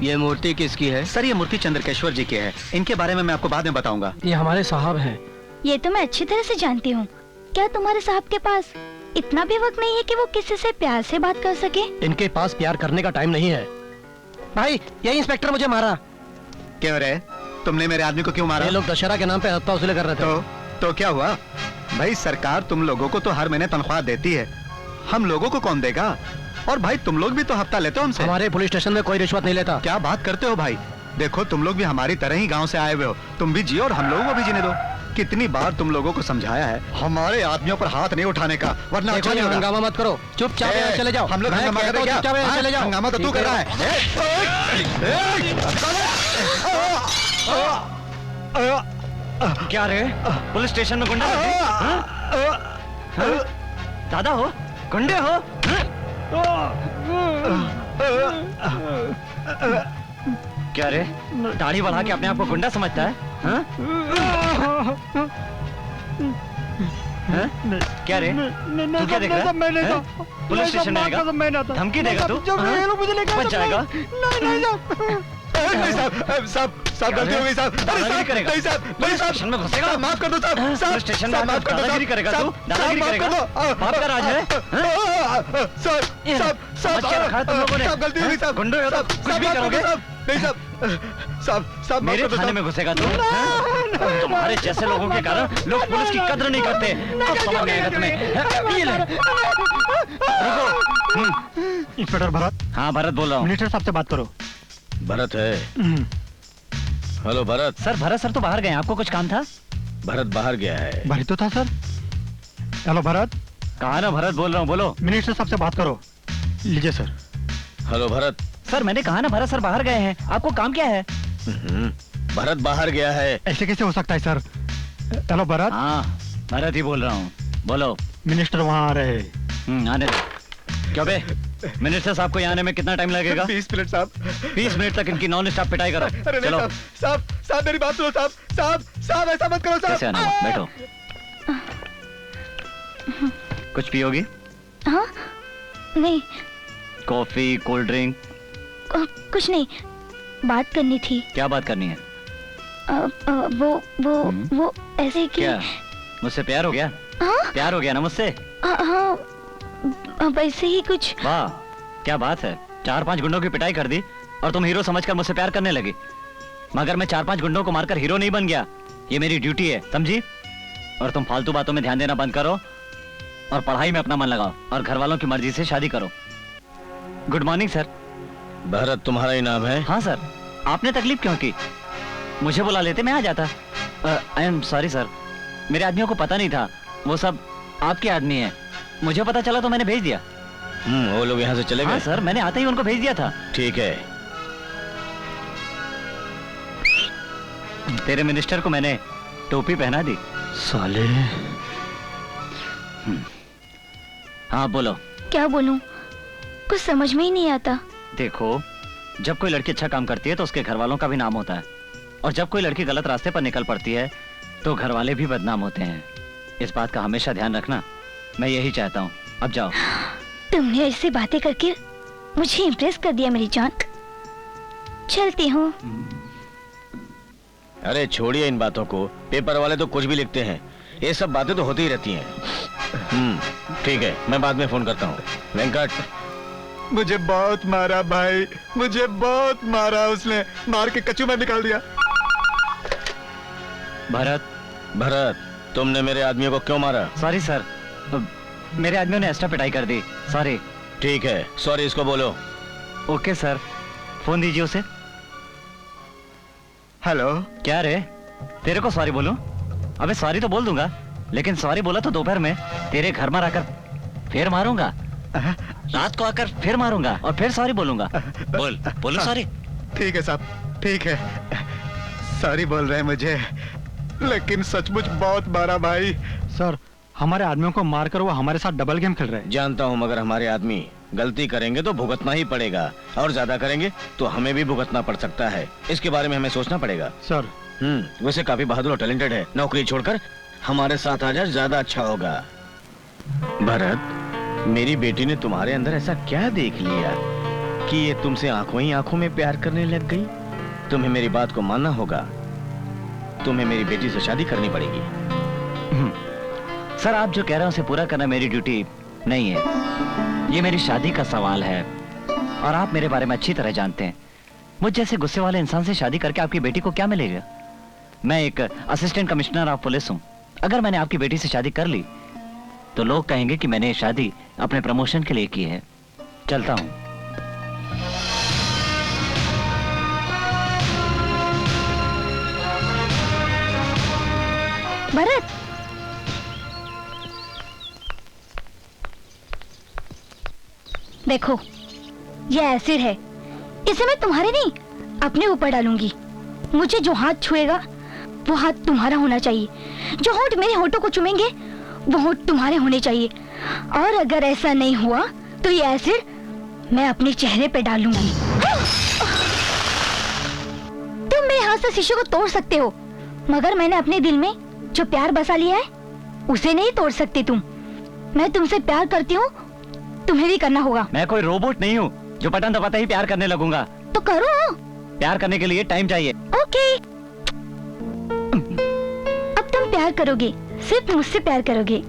ये मूर्ति किसकी है? सर ये मूर्ति चंद्रकेश्वर जी की है। इनके बारे में मैं आपको बाद में बताऊंगा। ये हमारे साहब हैं। ये तो मैं अच्छी तरह से जानती हूँ। क्या तुम्हारे साहब के पास इतना भी वक्त नहीं है कि वो किसी से प्यार से बात कर सके? इनके पास प्यार करने का टाइम नहीं है। भाई यही इंस्पेक्टर मुझे मारा। क्यों रे? तुमने मेरे आदमी को क्यों मारा? ये लोग दशहरा के नाम पे हत्या वसूली कर रहे थे। तो क्या हुआ? भाई सरकार तुम लोगों को तो हर महीने तनख्वाह देती है, हम लोगों को कौन देगा? और भाई तुम लोग भी तो हफ्ता लेते हो हमसे। हमारे पुलिस स्टेशन में कोई रिश्वत नहीं लेता। क्या बात करते हो भाई? देखो तुम लोग भी हमारी तरह ही गांव से आए हुए हो, तुम भी जियो और हम लोगों को भी जीने दो। कितनी बार तुम लोगों को समझाया है हमारे आदमियों पर हाथ नहीं उठाने का, वरना अच्छा नहीं होगा। हंगामा मत करो, चुपचाप यहाँ चले जाओ। हम लोग हंगामा कर रहे हैं क्या? चले जाओ। हंगामा तो तू कर रहा है। क्या रे? पुलिस स्टेशन में गुंडा? दादा हो? गुंडे हो? क्या रे? दाढ़ी बढ़ा के अपने आप को गुंडा समझता है? क्या रे? तू क्या देख रहा है? पुलिस स्टेशन में आएगा? धमकी देगा तू? बच जाएगा? साहब गलती हो गई साहब। नहीं स्टेशन में घुसेगा? माफ कर दो साहब। पुलिस स्टेशन में आकर दादागिरी करेगा तू? दादागिरी करेगा? बाप का राज है? समझ क्या रखा है तुम लोगों ने? गलती हो गई साहब। गुंडे हो तो कुछ भी करोगे? नहीं साहब मेरे थाने में घुसेगा तू? तुम्हारे जैसे लोगों के कारण लोग पुलिस की कद्र नहीं करते। अब समझ में आएगा तुम्हें। ये ले। रुको। इंस्पेक्टर भरत। हाँ भरत बोल रहा हूँ। मिनिस्टर साहब से बात करो। भरत है। Hello Bharat. Sir Bharat sir तो बाहर गए, आपको कुछ काम था? भरत बाहर गया है। भरत तो था सर। हेलो भरत। कहा ना भरत बोल रहा हूँ, बोलो। मिनिस्टर साहब से बात करो। लीजिए सर। हेलो भरत। सर मैंने कहा ना भरत सर बाहर गए हैं, आपको काम क्या है? भरत बाहर गया है। ऐसे कैसे हो सकता है सर? हेलो भरत। हाँ भरत ही बोल रहा हूँ, बोलो। मिनिस्टर वहाँ आ रहे हैं। आने दो। क्यों बे? मिनिस्टर साहब को यहाँ आने में कितना टाइम लगेगा? 20 मिनट साहब। 20 मिनट तक इनकी नॉन स्टॉप पिटाई करो। अरे चलो। साहब मेरी बात सुनो साहब ऐसा मत करो साहब। कैसे आना? बैठो। कुछ पियोगी? हाँ नहीं। Coffee, cold drink? कुछ नहीं, बात करनी थी। क्या बात करनी है? वो ऐसे कि क्या मुझसे प्यार हो गया? हाँ? प्यार हो गया ना मुझसे? हाँ वैसे ही कुछ। वाह क्या बात है, 4-5 गुंडों की पिटाई कर दी और तुम हीरो समझकर मुझसे प्यार करने लगी। मगर मैं 4-5 गुंडों को मारकर हीरो नहीं बन गया, ये मेरी ड्यूटी है, समझी? और तुम फालतू बातों में ध्यान देना बंद करो और पढ़ाई में अपना मन लगाओ और घर वालों की मर्जी से शादी करो। Good morning sir. भरत तुम्हारा ही नाम है? हाँ सर। आपने तकलीफ क्यों की? मुझे बुला लेते, मैं आ जाता। आई एम सॉरी सर, मेरे आदमियों को पता नहीं था वो सब आपके आदमी हैं। मुझे पता चला तो मैंने भेज दिया। वो लोग यहाँ से चले गए? हाँ सर, मैंने आते ही उनको भेज दिया था। ठीक है। तेरे मिनिस्टर को मैंने टोपी पहना दी। साले। हाँ बोलो। क्या बोलूं, कुछ समझ में ही नहीं आता। देखो, जब कोई लड़की अच्छा काम करती है तो उसके घर वालों का भी नाम होता है, और जब कोई लड़की गलत रास्ते पर निकल पड़ती है तो घर वाले भी बदनाम होते हैं। इस बात का हमेशा ध्यान रखना, मैं यही चाहता हूँ। अब जाओ। तुमने ऐसी बातें करके मुझे इम्प्रेस कर दिया मेरी जान। चलती हूँ। अरे छोड़िए इन बातों को, पेपर वाले तो कुछ भी लिखते हैं, ये सब बातें तो होती ही रहती हैं। ठीक है, मैं बाद में फोन करता हूँ। वेंकट। मुझे बहुत मारा भाई, मुझे बहुत मारा, उसने मार के कचू में निकाल दिया। भरत तुमने मेरे आदमियों को क्यों मारा? सॉरी सर, मेरे आदमियों ने एक्स्ट्रा पिटाई कर दी, सॉरी। ठीक है, सॉरी इसको बोलो। ओके सर, फोन दीजिए उसे। हेलो। क्या रे, तेरे को सॉरी बोलूं? अबे सॉरी तो बोल दूंगा, लेकिन सॉरी बोला तो दोपहर में तेरे घर में आकर फिर मारूंगा, रात को आकर फिर मारूंगा और फिर सॉरी बोलूंगा। बोलो सॉरी। ठीक है साहब, ठीक है, सॉरी बोल रहे हैं मुझे, लेकिन सचमुच बहुत मारा भाई। सर, हमारे आदमियों को मारकर वो हमारे साथ डबल गेम खेल रहे हैं। जानता हूँ, मगर हमारे आदमी गलती करेंगे तो भुगतना ही पड़ेगा, और ज्यादा करेंगे तो हमें भी भुगतना पड़ सकता है। इसके बारे में हमें सोचना पड़ेगा। सर। वैसे काफी बहादुर और टैलेंटेड है, नौकरी छोड़कर हमारे साथ आ जाए, ज्यादा अच्छा होगा। भरत, मेरी बेटी ने तुम्हारे अंदर ऐसा क्या देख लिया कि ये तुमसे आंखों ही आंखों में प्यार करने लग गई? तुम्हें मेरी बात को मानना होगा। तुम्हें मेरी बेटी से शादी करनी पड़ेगी। सर, आप जो कह रहे हैं उसे पूरा करना मेरी ड्यूटी नहीं है। ये मेरी शादी का सवाल है और आप मेरे बारे में अच्छी तरह जानते हैं। मुझ जैसे गुस्से वाले इंसान से शादी करके आपकी बेटी को क्या मिलेगा? मैं एक असिस्टेंट कमिश्नर ऑफ पुलिस हूँ। अगर मैंने आपकी बेटी से शादी कर ली तो लोग कहेंगे कि मैंने ये शादी अपने प्रमोशन के लिए की है। चलता हूँ। भरत, देखो ये एसिड है। इसे मैं तुम्हारे नहीं अपने ऊपर डालूंगी। मुझे जो हाथ छुएगा वो हाथ तुम्हारा होना चाहिए। जो होंठ मेरे होठों को चूमेंगे वो होंठ तुम्हारे होने चाहिए। और अगर ऐसा नहीं हुआ तो ये एसिड मैं अपने चेहरे पे डालूंगी। तुम मेरे हाथ से शीशे को तोड़ सकते हो, मगर मैंने अपने दिल में जो प्यार बसा लिया है उसे नहीं तोड़ सकते तुम। मैं तुमसे प्यार करती हूँ, तुम्हें भी करना होगा। मैं कोई रोबोट नहीं हूँ जो बटन दबाते ही प्यार करने लगूंगा। तो करो। प्यार करने के लिए टाइम चाहिए। ओके। अब तुम प्यार करोगे, सिर्फ मुझसे प्यार करोगे।